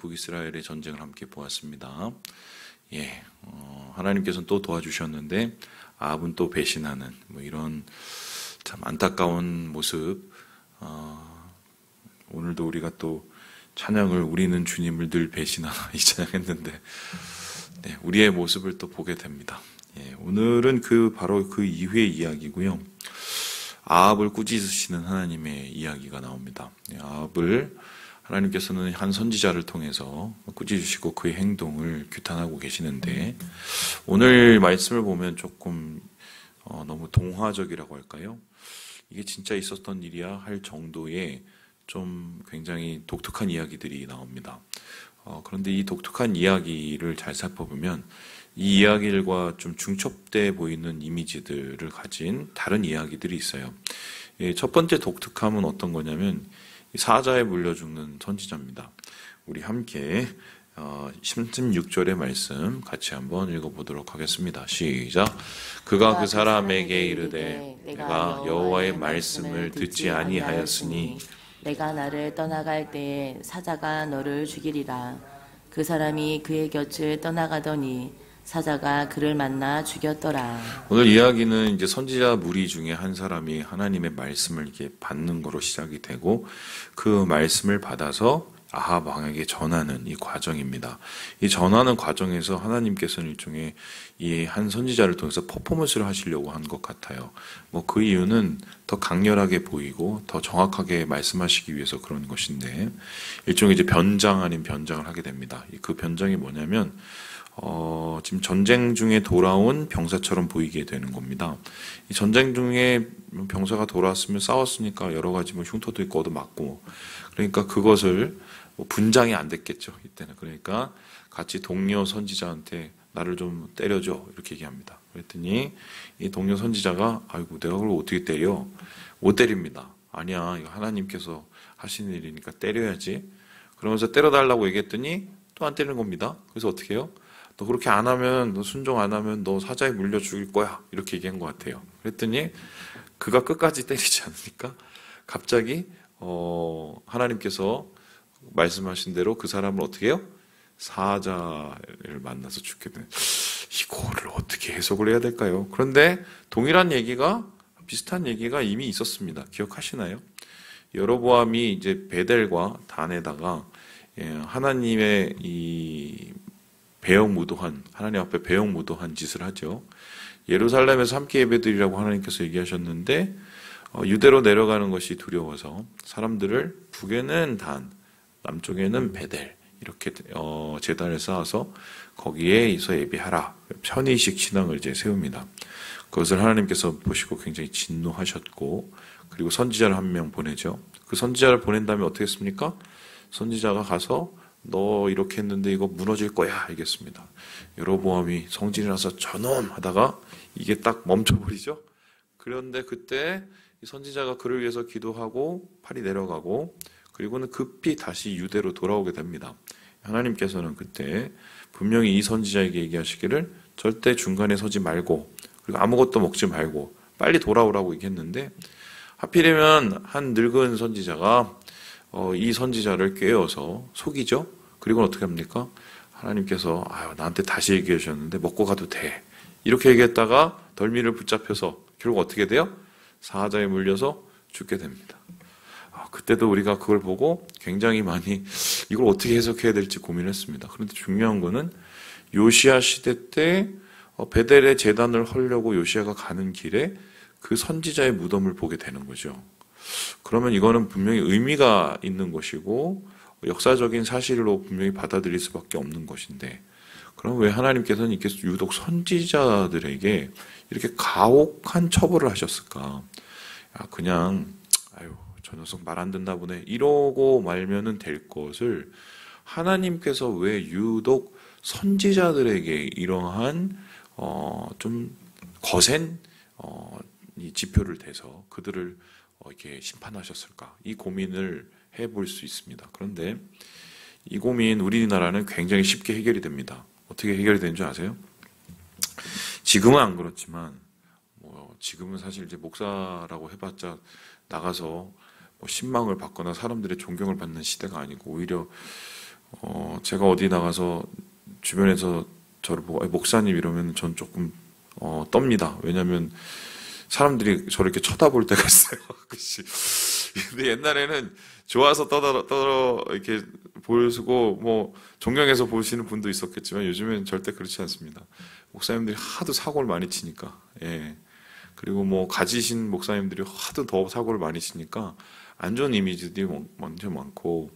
북이스라엘의 전쟁을 함께 보았습니다. 하나님께서는 또 도와주셨는데 아합은 또 배신하는 이런 참 안타까운 모습. 오늘도 우리가 또 찬양을 우리는 주님을 늘 배신하나 이 찬양했는데 우리의 모습을 또 보게 됩니다. 오늘은 바로 그 이후의 이야기고요. 아합을 꾸짖으시는 하나님의 이야기가 나옵니다. 아합을 하나님께서는 한 선지자를 통해서 꾸짖으시고 그의 행동을 규탄하고 계시는데 오늘 말씀을 보면 조금 너무 동화적이라고 할까요? 이게 진짜 있었던 일이야 할 정도의 좀 굉장히 독특한 이야기들이 나옵니다. 그런데 이 독특한 이야기를 잘 살펴보면 이 이야기들과 좀 중첩돼 보이는 이미지들을 가진 다른 이야기들이 있어요. 첫 번째 독특함은 어떤 거냐면 사자에 물려 죽는 선지자입니다. 우리 함께 16절의 말씀 같이 한번 읽어보도록 하겠습니다. 시작. 그가 그 사람에게 이르되 내가 여호와의 말씀을 듣지 아니하였으니 내가 나를 떠나갈 때에 사자가 너를 죽이리라. 그 사람이 그의 곁을 떠나가더니 사자가 그를 만나 죽였더라. 오늘 이야기는 이제 선지자 무리 중에 한 사람이 하나님의 말씀을 이렇게 받는 거로 시작이 되고 그 말씀을 받아서 아합 왕에게 전하는 이 과정입니다. 이 전하는 과정에서 하나님께서는 일종의 이 한 선지자를 통해서 퍼포먼스를 하시려고 한 것 같아요. 그 이유는 더 강렬하게 보이고 더 정확하게 말씀하시기 위해서 그런 것인데 일종의 이제 변장 아닌 변장을 하게 됩니다. 그 변장이 뭐냐면 지금 전쟁 중에 돌아온 병사처럼 보이게 되는 겁니다. 이 전쟁 중에 병사가 돌아왔으면 싸웠으니까 여러 가지 흉터도 있고 얻어맞고 그러니까 그것을 분장이 안 됐겠죠 이때는. 그러니까 같이 동료 선지자한테 나를 좀 때려줘 이렇게 얘기합니다. 그랬더니 이 동료 선지자가 아이고 내가 그걸 어떻게 때려? 못 때립니다. 아니야 이거 하나님께서 하시는 일이니까 때려야지. 그러면서 때려달라고 얘기했더니 또 안 때리는 겁니다. 그래서 어떻게 해요? 너 그렇게 안 하면, 너 순종 안 하면 너 사자에 물려 죽일 거야. 이렇게 얘기한 것 같아요. 그랬더니 그가 끝까지 때리지 않으니까 갑자기 하나님께서 말씀하신 대로 그 사람을 어떻게 해요? 사자를 만나서 죽게 되는. 이거를 어떻게 해석을 해야 될까요? 그런데 동일한 얘기가 비슷한 얘기가 이미 있었습니다. 기억하시나요? 여로보암이 이제 베델과 단에다가 하나님의 이 배영무도한 하나님 앞에 배영무도한 짓을 하죠. 예루살렘에서 함께 예배드리라고 하나님께서 얘기하셨는데 유대로 내려가는 것이 두려워서 사람들을 북에는 단, 남쪽에는 베델 이렇게 제단을 쌓아서 거기에서 예배하라. 편의식 신앙을 이제 세웁니다. 그것을 하나님께서 보시고 굉장히 진노하셨고 그리고 선지자를 한 명 보내죠. 그 선지자를 보낸 다음에 어떻게 했습니까? 선지자가 가서 너 이렇게 했는데 이거 무너질 거야 알겠습니다. 여로보암이 성질이 나서 저놈 하다가 이게 딱 멈춰버리죠. 그런데 그때 선지자가 그를 위해서 기도하고 팔이 내려가고 그리고는 급히 다시 유대로 돌아오게 됩니다. 하나님께서는 그때 분명히 이 선지자에게 얘기하시기를 절대 중간에 서지 말고 그리고 아무것도 먹지 말고 빨리 돌아오라고 얘기했는데 하필이면 한 늙은 선지자가 이 선지자를 꿰어서 속이죠. 그리고 어떻게 합니까? 하나님께서 나한테 다시 얘기해 주셨는데 먹고 가도 돼. 이렇게 얘기했다가 덜미를 붙잡혀서 결국 어떻게 돼요? 사자에 물려서 죽게 됩니다. 그때도 우리가 그걸 보고 굉장히 많이 이걸 어떻게 해석해야 될지 고민했습니다. 그런데 중요한 거는 요시야 시대 때 베델의 제단을 헐려고 요시야가 가는 길에 그 선지자의 무덤을 보게 되는 거죠. 그러면 이거는 분명히 의미가 있는 것이고 역사적인 사실로 분명히 받아들일 수밖에 없는 것인데 그럼 왜 하나님께서는 이렇게 유독 선지자들에게 이렇게 가혹한 처벌을 하셨을까? 그냥 저 녀석 말 안 듣나 보네 이러고 말면은 될 것을 하나님께서 왜 유독 선지자들에게 이러한 좀 거센 이 지표를 대서 그들을 이렇게 심판하셨을까? 이 고민을 해볼 수 있습니다. 그런데 이 고민 우리나라는 굉장히 쉽게 해결이 됩니다. 어떻게 해결이 되는 줄 아세요? 지금은 안 그렇지만 지금은 사실 이제 목사라고 해봤자 나가서 신망을 받거나 사람들의 존경을 받는 시대가 아니고 오히려 제가 어디 나가서 주변에서 저를 보고 목사님 이러면 전 조금 떱니다. 왜냐하면 사람들이 저를 이렇게 쳐다볼 때가 있어요. 그치? 근데 옛날에는 좋아서 떠들어 이렇게 보시고 뭐 존경해서 보시는 분도 있었겠지만 요즘엔 절대 그렇지 않습니다. 목사님들이 하도 사고를 많이 치니까, 예. 그리고 뭐 가지신 목사님들이 하도 더 사고를 많이 치니까 안 좋은 이미지들이 먼저 많고,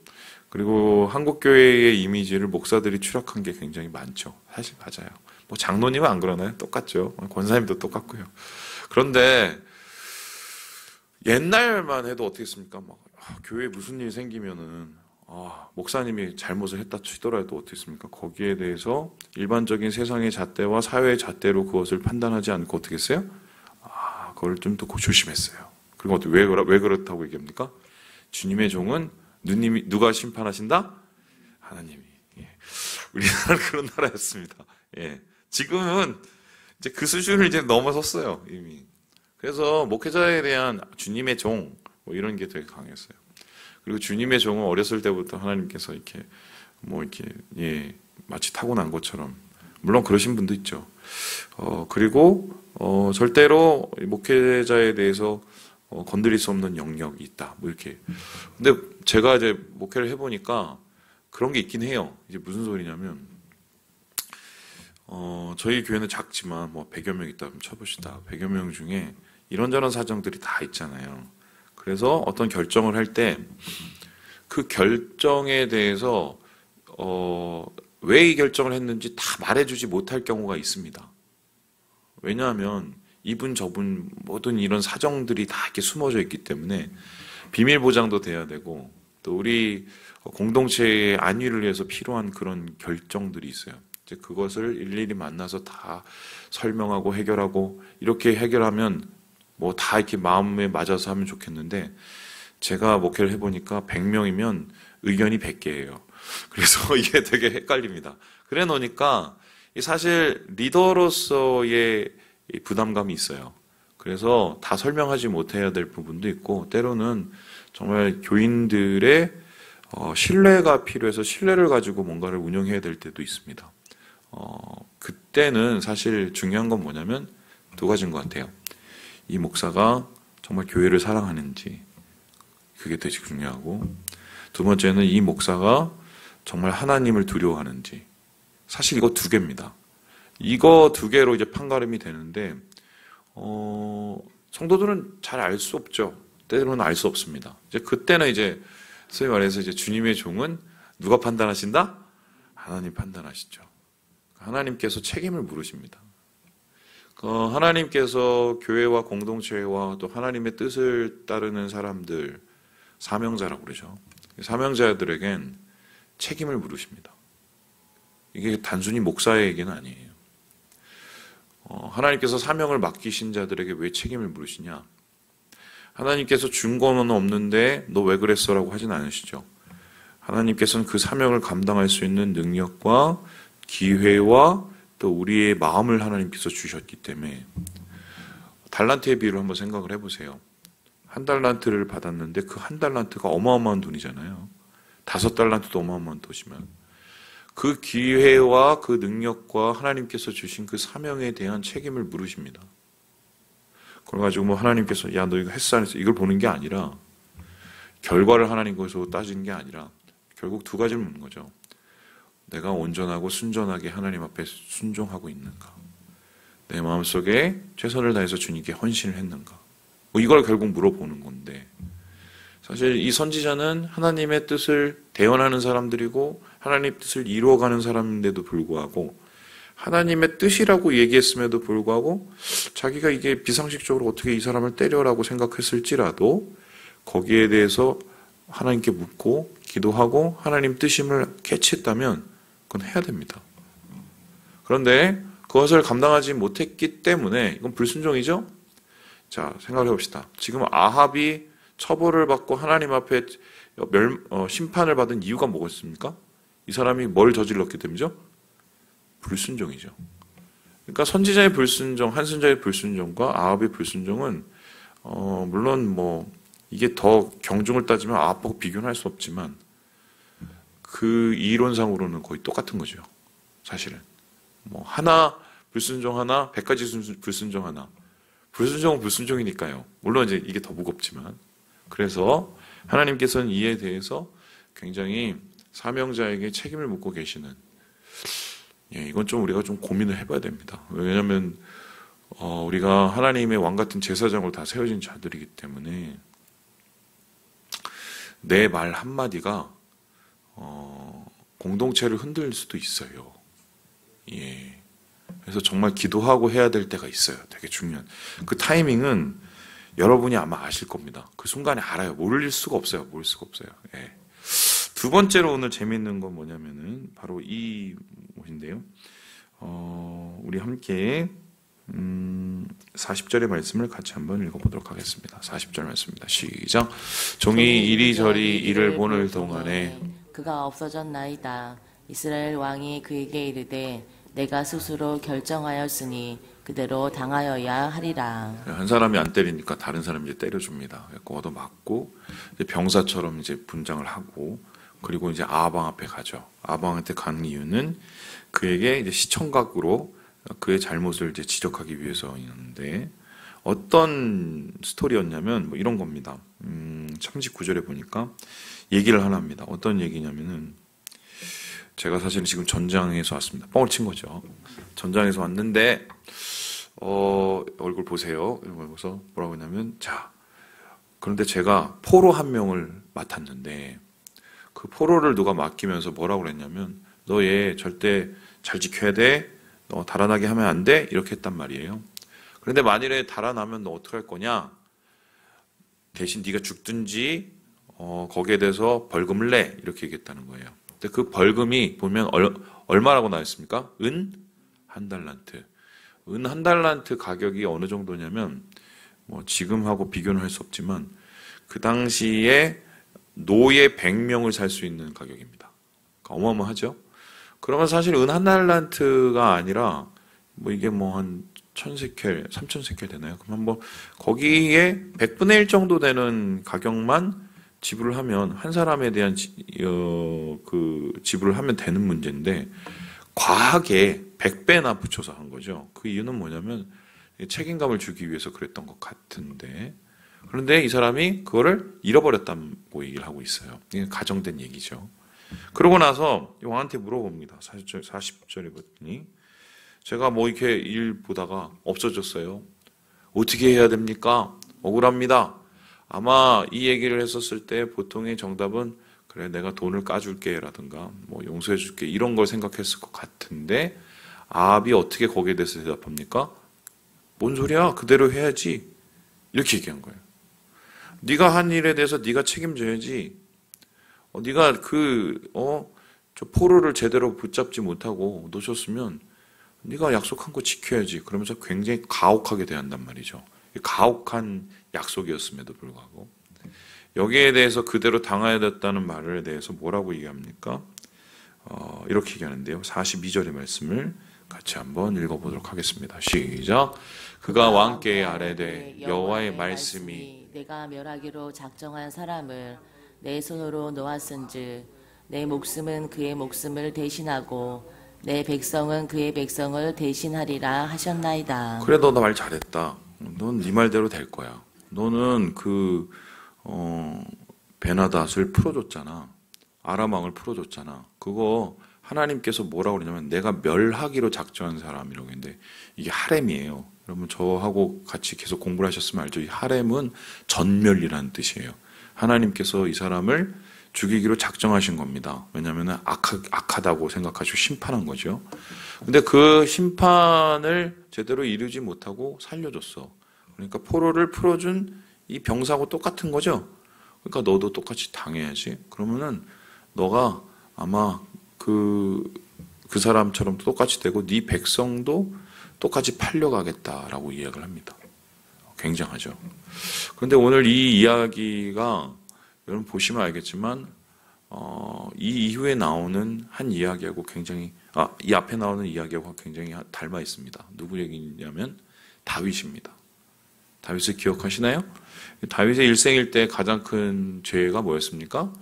그리고 한국 교회의 이미지를 목사들이 추락한 게 굉장히 많죠. 사실 맞아요. 뭐 장로님은 안 그러나요? 똑같죠. 권사님도 똑같고요. 그런데 옛날만 해도 어떻게 했습니까? 막 교회에 무슨 일이 생기면은 목사님이 잘못을 했다 치더라도 어떻게 했습니까? 거기에 대해서 일반적인 세상의 잣대와 사회의 잣대로 그것을 판단하지 않고 어떻게 했어요? 그걸 좀 더 조심했어요. 그리고 왜 그렇다고 얘기합니까? 주님의 종은 누가 심판하신다? 하나님이. 예. 우리나라는 그런 나라였습니다. 예. 지금은 이제 그 수준을 이제 넘어섰어요, 이미. 그래서 목회자에 대한 주님의 종, 뭐 이런 게 되게 강했어요. 그리고 주님의 종은 어렸을 때부터 하나님께서 이렇게, 예, 마치 타고난 것처럼. 물론 그러신 분도 있죠. 그리고, 절대로 목회자에 대해서 건드릴 수 없는 영역이 있다. 뭐 이렇게. 근데 제가 이제 목회를 해보니까 그런 게 있긴 해요. 이제 무슨 소리냐면, 저희 교회는 작지만 뭐 100여 명 있다면 쳐봅시다. 100여 명 중에 이런저런 사정들이 다 있잖아요. 그래서 어떤 결정을 할 때 그 결정에 대해서 왜 이 결정을 했는지 다 말해주지 못할 경우가 있습니다. 왜냐하면 이분 저분 모든 이런 사정들이 다 이렇게 숨어져 있기 때문에 비밀 보장도 돼야 되고, 또 우리 공동체의 안위를 위해서 필요한 그런 결정들이 있어요. 이제 그것을 일일이 만나서 다 설명하고 해결하고, 이렇게 해결하면 뭐 다 이렇게 마음에 맞아서 하면 좋겠는데, 제가 목회를 해보니까 100명이면 의견이 100개예요. 그래서 이게 되게 헷갈립니다. 그래 놓으니까 사실 리더로서의 부담감이 있어요. 그래서 다 설명하지 못해야 될 부분도 있고, 때로는 정말 교인들의 신뢰가 필요해서 신뢰를 가지고 뭔가를 운영해야 될 때도 있습니다. 그때는 사실 중요한 건 뭐냐면 두 가지인 것 같아요. 이 목사가 정말 교회를 사랑하는지, 그게 되게 중요하고, 두 번째는 이 목사가 정말 하나님을 두려워하는지. 사실 이거 두 개입니다. 이거 두 개로 이제 판가름이 되는데, 성도들은 잘 알 수 없죠. 때로는 알 수 없습니다. 이제 그때는 이제 소위 말해서 이제 주님의 종은 누가 판단하신다? 하나님 판단하시죠. 하나님께서 책임을 물으십니다. 하나님께서 교회와 공동체와 또 하나님의 뜻을 따르는 사람들, 사명자라고 그러죠. 사명자들에겐 책임을 물으십니다. 이게 단순히 목사의 얘기는 아니에요. 하나님께서 사명을 맡기신 자들에게 왜 책임을 물으시냐? 하나님께서 준 거는 없는데 너 왜 그랬어? 라고 하진 않으시죠. 하나님께서는 그 사명을 감당할 수 있는 능력과 기회와 또 우리의 마음을 하나님께서 주셨기 때문에, 달란트의 비유를 한번 생각을 해보세요. 한 달란트를 받았는데 그 한 달란트가 어마어마한 돈이잖아요. 5달란트도 어마어마한 돈이지만 그 기회와 그 능력과 하나님께서 주신 그 사명에 대한 책임을 물으십니다. 그래가지고 뭐 하나님께서 야 너 이거 했어 안 했어 이걸 보는 게 아니라, 결과를 하나님께서 따지는 게 아니라 결국 두 가지를 묻는 거죠. 내가 온전하고 순전하게 하나님 앞에 순종하고 있는가? 내 마음속에 최선을 다해서 주님께 헌신을 했는가? 뭐 이걸 결국 물어보는 건데, 사실 이 선지자는 하나님의 뜻을 대언하는 사람들이고 하나님의 뜻을 이루어가는 사람인데도 불구하고, 하나님의 뜻이라고 얘기했음에도 불구하고 자기가 이게 비상식적으로 어떻게 이 사람을 때려라고 생각했을지라도 거기에 대해서 하나님께 묻고 기도하고 하나님 뜻임을 캐치했다면 그건 해야 됩니다. 그런데 그것을 감당하지 못했기 때문에 이건 불순종이죠? 자, 생각을 해봅시다. 지금 아합이 처벌을 받고 하나님 앞에 심판을 받은 이유가 뭐겠습니까? 이 사람이 뭘 저질렀기 때문이죠? 불순종이죠. 그러니까 선지자의 불순종, 한순자의 불순종과 아합의 불순종은 물론 뭐 이게 더 경중을 따지면 아합하고 비교는 할 수 없지만 그 이론상으로는 거의 똑같은 거죠. 사실은. 뭐 하나 불순종 하나, 100가지 불순종 하나. 불순종은 불순종이니까요. 물론 이제 이게 더 무겁지만. 그래서 하나님께서는 이에 대해서 굉장히 사명자에게 책임을 묻고 계시는, 예, 이건 좀 우리가 좀 고민을 해봐야 됩니다. 왜냐하면 우리가 하나님의 왕 같은 제사장으로 다 세워진 자들이기 때문에 내 말 한마디가 공동체를 흔들 수도 있어요. 예. 그래서 정말 기도하고 해야 될 때가 있어요. 되게 중요한. 그 타이밍은 여러분이 아마 아실 겁니다. 그 순간에 알아요. 모를 수가 없어요. 모를 수가 없어요. 예. 두 번째로 오늘 재미있는 건 뭐냐면은 바로 이 것인데요. 우리 함께 40절의 말씀을 같이 한번 읽어보도록 하겠습니다. 40절 말씀입니다. 시작. 종이 이리저리 이를 보는 동안에 그가 없어졌나이다. 이스라엘 왕이 그에게 이르되 내가 스스로 결정하였으니 그대로 당하여야 하리라. 한 사람이 안 때리니까 다른 사람이 이제 때려줍니다. 얻어맞고 병사처럼 이제 분장을 하고, 그리고 이제 아방 앞에 가죠. 아방한테 간 이유는 그에게 이제 시청각으로 그의 잘못을 이제 지적하기 위해서였는데, 어떤 스토리였냐면 뭐 이런 겁니다. 39절에 보니까 얘기를 하나 합니다. 어떤 얘기냐면은, 제가 사실은 지금 전장에서 왔습니다. 뻥을 친 거죠. 전장에서 왔는데 얼굴 보세요. 이런 걸 보고서 뭐라고 했냐면, 자, 그런데 제가 포로 한 명을 맡았는데 그 포로를 누가 맡기면서 뭐라고 그랬냐면, 너 얘 절대 잘 지켜야 돼. 너 달아나게 하면 안 돼. 이렇게 했단 말이에요. 그런데 만일에 달아나면 너 어떻게 할 거냐? 대신 네가 죽든지 거기에 대해서 벌금을 내. 이렇게 얘기했다는 거예요. 근데 그 벌금이 보면 얼마라고 나와 있습니까? 은 한 달란트. 은 한 달란트 가격이 어느 정도냐면, 뭐 지금하고 비교는 할 수 없지만 그 당시에 노예 100명을 살 수 있는 가격입니다. 그러니까 어마어마하죠. 그러면 사실 은 한 달란트가 아니라 뭐 이게 뭐 한 1000세켈, 3000세켈 되나요? 그러면 뭐 거기에 100분의 1 정도 되는 가격만 지불을 하면, 한 사람에 대한 그 지불을 하면 되는 문제인데 과하게 100배나 붙여서 한 거죠. 그 이유는 뭐냐면 책임감을 주기 위해서 그랬던 것 같은데, 그런데 이 사람이 그거를 잃어버렸다고 얘기를 하고 있어요. 이게 가정된 얘기죠. 그러고 나서 왕한테 물어봅니다. 40절에 보더니, 제가 뭐 이렇게 일 보다가 없어졌어요. 어떻게 해야 됩니까? 억울합니다. 아마 이 얘기를 했었을 때 보통의 정답은, 그래 내가 돈을 까줄게 라든가 뭐 용서해줄게 이런 걸 생각했을 것 같은데, 아합이 어떻게 거기에 대해서 대답합니까? 뭔 소리야? 그대로 해야지. 이렇게 얘기한 거예요. 네가 한 일에 대해서 네가 책임져야지. 네가 저 포로를 제대로 붙잡지 못하고 놓쳤으면 네가 약속한 거 지켜야지. 그러면서 굉장히 가혹하게 대한단 말이죠. 가혹한 약속이었음에도 불구하고 여기에 대해서 그대로 당해야 됐다는 말에 대해서 뭐라고 얘기합니까? 이렇게 얘기하는데요. 42절의 말씀을 같이 한번 읽어보도록 하겠습니다. 시작. 그가 왕께 아뢰되 여호와의 말씀이 내가 멸하기로 작정한 사람을 내 손으로 놓았은즉 내 목숨은 그의 목숨을 대신하고 내 백성은 그의 백성을 대신하리라 하셨나이다. 그래, 너 나 말 잘했다. 넌 네 말대로 될 거야. 너는 베나닷을 풀어줬잖아. 아람 왕을 풀어줬잖아. 그거 하나님께서 뭐라고 그러냐면 내가 멸하기로 작정한 사람이라고 했는데, 이게 하렘이에요. 여러분 저하고 같이 계속 공부를 하셨으면 알죠. 이 하렘은 전멸이라는 뜻이에요. 하나님께서 이 사람을 죽이기로 작정하신 겁니다. 왜냐하면 악하다고 생각하시고 심판한 거죠. 근데 그 심판을 제대로 이루지 못하고 살려줬어. 그러니까 포로를 풀어준 이 병사하고 똑같은 거죠. 그러니까 너도 똑같이 당해야지. 그러면은 너가 아마 그 사람처럼 똑같이 되고 네 백성도 똑같이 팔려가겠다라고 이야기를 합니다. 굉장하죠. 그런데 오늘 이 이야기가 여러분 보시면 알겠지만 이 이후에 나오는 한 이야기하고 굉장히 이 앞에 나오는 이야기하고 굉장히 닮아 있습니다. 누구 얘기냐면 다윗입니다. 다윗을 기억하시나요? 다윗의 일생일 때 가장 큰 죄가 뭐였습니까?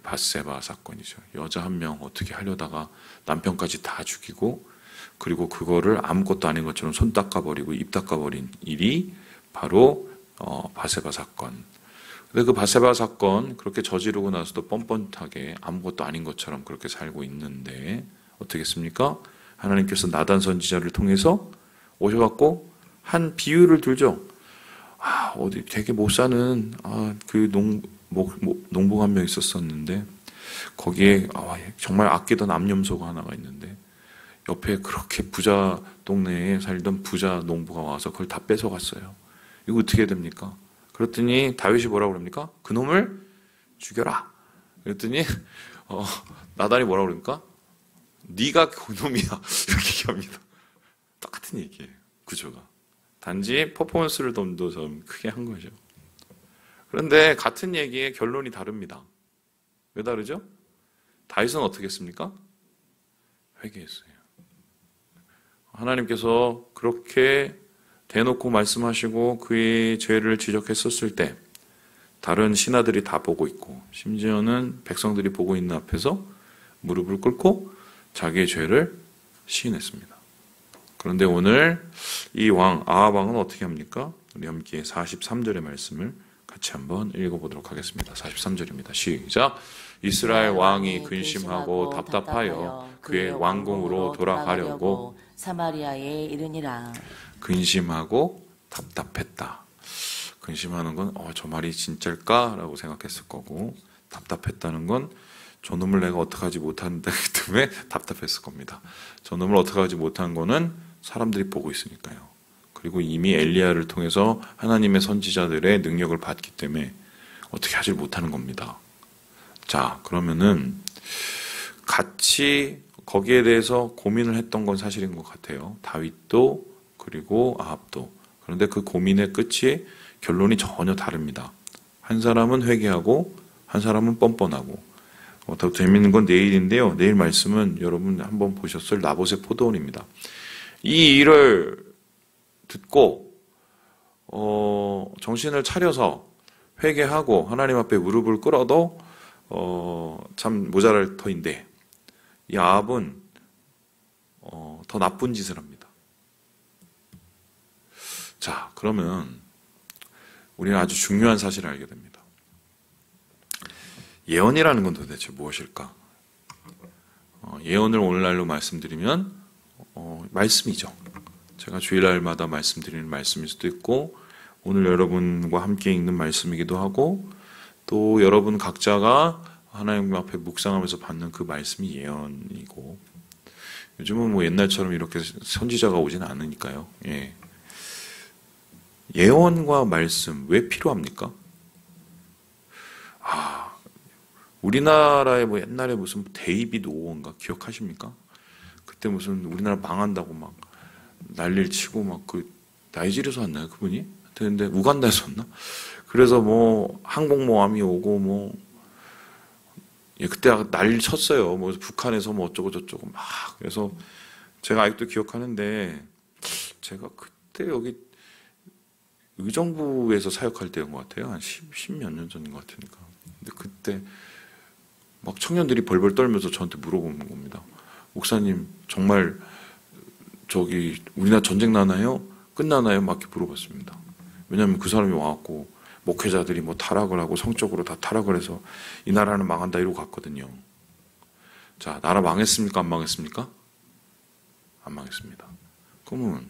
밧세바 사건이죠. 여자 한 명 어떻게 하려다가 남편까지 다 죽이고, 그리고 그거를 아무것도 아닌 것처럼 손 닦아버리고 입 닦아버린 일이 바로 밧세바 사건. 근데 그 밧세바 사건 그렇게 저지르고 나서도 뻔뻔하게 아무것도 아닌 것처럼 그렇게 살고 있는데 어떻게 했습니까? 하나님께서 나단 선지자를 통해서 오셔갖고 한 비유를 들죠. 어디 되게 못 사는 그 농부가 한 명 있었었는데 거기에 정말 아끼던 암염소가 하나가 있는데 옆에 그렇게 부자 동네에 살던 부자 농부가 와서 그걸 다 뺏어갔어요. 이거 어떻게 됩니까? 그랬더니 다윗이 뭐라고 그럽니까? 그놈을 죽여라. 그랬더니 나단이 뭐라고 그럽니까? 네가 그놈이야. 이렇게 얘기합니다. 똑같은 얘기예요. 구조가. 단지 퍼포먼스를 좀 더 크게 한 거죠. 그런데 같은 얘기의 결론이 다릅니다. 왜 다르죠? 다윗은 어떻게 했습니까? 회개했어요. 하나님께서 그렇게 대놓고 말씀하시고 그의 죄를 지적했었을 때 다른 신하들이 다 보고 있고 심지어는 백성들이 보고 있는 앞에서 무릎을 꿇고 자기의 죄를 시인했습니다. 그런데 오늘 이 왕 아합 왕은 어떻게 합니까? 우리 함께 43절의 말씀을 같이 한번 읽어보도록 하겠습니다. 43절입니다. 시작. 이스라엘 왕이 근심하고 답답하여 그의 왕궁으로 돌아가려고 사마리아에 이르니라. 근심하고 답답했다. 근심하는 건 저 말이 진짜일까라고 생각했을 거고, 답답했다는 건 저놈을 내가 어떡하지 못한다기 때문에 답답했을 겁니다. 저놈을 어떡하지 못한 거는 사람들이 보고 있으니까요. 그리고 이미 엘리야를 통해서 하나님의 선지자들의 능력을 받기 때문에 어떻게 하질 못하는 겁니다. 자, 그러면은 같이 거기에 대해서 고민을 했던 건 사실인 것 같아요. 다윗도 그리고 아합도. 그런데 그 고민의 끝이 결론이 전혀 다릅니다. 한 사람은 회개하고 한 사람은 뻔뻔하고. 더 재밌는 건 내일인데요. 내일 말씀은 여러분 한번 보셨을 나봇의 포도원입니다. 이 일을 듣고 정신을 차려서 회개하고 하나님 앞에 무릎을 꿇어도 참 모자랄 터인데 이 아합은 더 나쁜 짓을 합니다. 자, 그러면 우리는 아주 중요한 사실을 알게 됩니다. 예언이라는 건 도대체 무엇일까? 예언을 오늘날로 말씀드리면 말씀이죠. 제가 주일날마다 말씀드리는 말씀일 수도 있고 오늘 여러분과 함께 읽는 말씀이기도 하고 또 여러분 각자가 하나님 앞에 묵상하면서 받는 그 말씀이 예언이고 요즘은 뭐 옛날처럼 이렇게 선지자가 오지는 않으니까요. 예. 예언과 말씀 왜 필요합니까? 우리나라에 뭐 옛날에 무슨 데이비드 오원가 기억하십니까? 그때 무슨 우리나라 망한다고 막 난리를 치고 막 그 나이지리아에서 왔나요 그분이? 근데 우간다에서 왔나? 그래서 뭐 항공모함이 오고 뭐 그때 난리를 쳤어요. 뭐 북한에서 뭐 어쩌고 저쩌고 막 그래서 제가 아직도 기억하는데 제가 그때 여기 의정부에서 사역할 때인 것 같아요. 한 10몇 년 전인 것 같으니까. 근데 그때 막 청년들이 벌벌 떨면서 저한테 물어보는 겁니다. 목사님 정말 저기 우리나라 전쟁 나나요? 끝나나요? 막 이렇게 물어봤습니다. 왜냐하면 그 사람이 와갖고 목회자들이 뭐 타락을 하고 성적으로 다 타락을 해서 이 나라는 망한다 이러고 갔거든요. 자, 나라 망했습니까? 안 망했습니까? 안 망했습니다. 그러면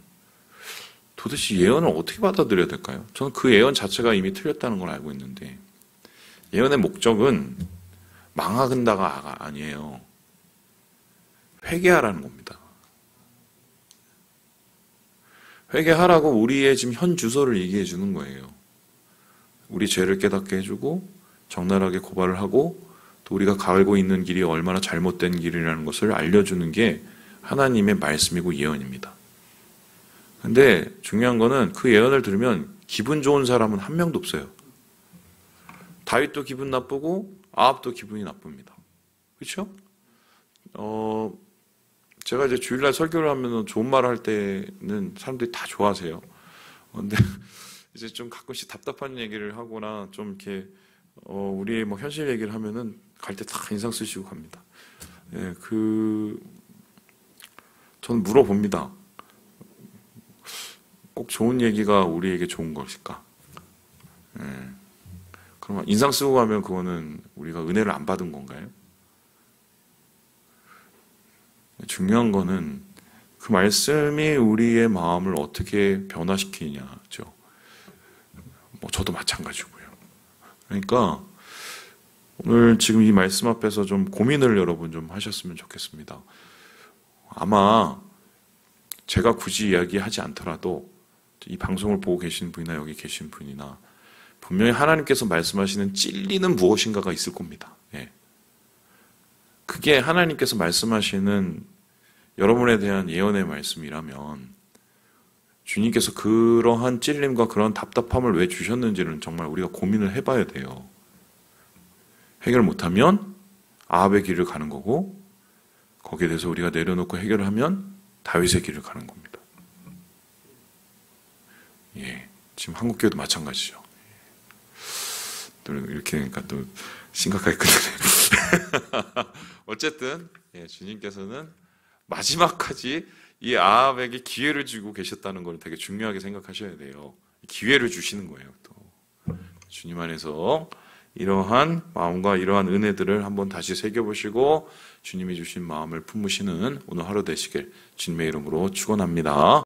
도대체 예언을 어떻게 받아들여야 될까요? 저는 그 예언 자체가 이미 틀렸다는 걸 알고 있는데 예언의 목적은 망한다가 아니에요. 회개하라는 겁니다. 회개하라고 우리의 지금 현 주소를 얘기해 주는 거예요. 우리 죄를 깨닫게 해주고 적나라하게 고발을 하고 또 우리가 가고 있는 길이 얼마나 잘못된 길이라는 것을 알려주는 게 하나님의 말씀이고 예언입니다. 근데 중요한 거는 그 예언을 들으면 기분 좋은 사람은 한 명도 없어요. 다윗도 기분 나쁘고 아합도 기분이 나쁩니다. 그렇죠? 제가 이제 주일날 설교를 하면 좋은 말을 할 때는 사람들이 다 좋아하세요. 근데 이제 좀 가끔씩 답답한 얘기를 하거나 좀 이렇게 우리의 뭐 현실 얘기를 하면은 갈 때 다 인상 쓰시고 갑니다. 예, 저는 물어봅니다. 꼭 좋은 얘기가 우리에게 좋은 것일까? 예. 그러면 인상 쓰고 가면 그거는 우리가 은혜를 안 받은 건가요? 중요한 거는 그 말씀이 우리의 마음을 어떻게 변화시키냐죠. 저도 마찬가지고요. 그러니까 오늘 지금 이 말씀 앞에서 좀 고민을 여러분 좀 하셨으면 좋겠습니다. 아마 제가 굳이 이야기하지 않더라도 이 방송을 보고 계신 분이나 여기 계신 분이나 분명히 하나님께서 말씀하시는 진리는 무엇인가가 있을 겁니다. 예. 그게 하나님께서 말씀하시는 여러분에 대한 예언의 말씀이라면 주님께서 그러한 찔림과 그런 답답함을 왜 주셨는지는 정말 우리가 고민을 해봐야 돼요. 해결 못하면 아합의 길을 가는 거고 거기에 대해서 우리가 내려놓고 해결을 하면 다윗의 길을 가는 겁니다. 예, 지금 한국교회도 마찬가지죠. 또 이렇게 그러니까 또 심각하게 끝내네요. 어쨌든 주님께서는 마지막까지 이 아합에게 기회를 주고 계셨다는 걸 되게 중요하게 생각하셔야 돼요. 기회를 주시는 거예요. 또 주님 안에서 이러한 마음과 이러한 은혜들을 한번 다시 새겨보시고 주님이 주신 마음을 품으시는 오늘 하루 되시길 주님의 이름으로 축원합니다.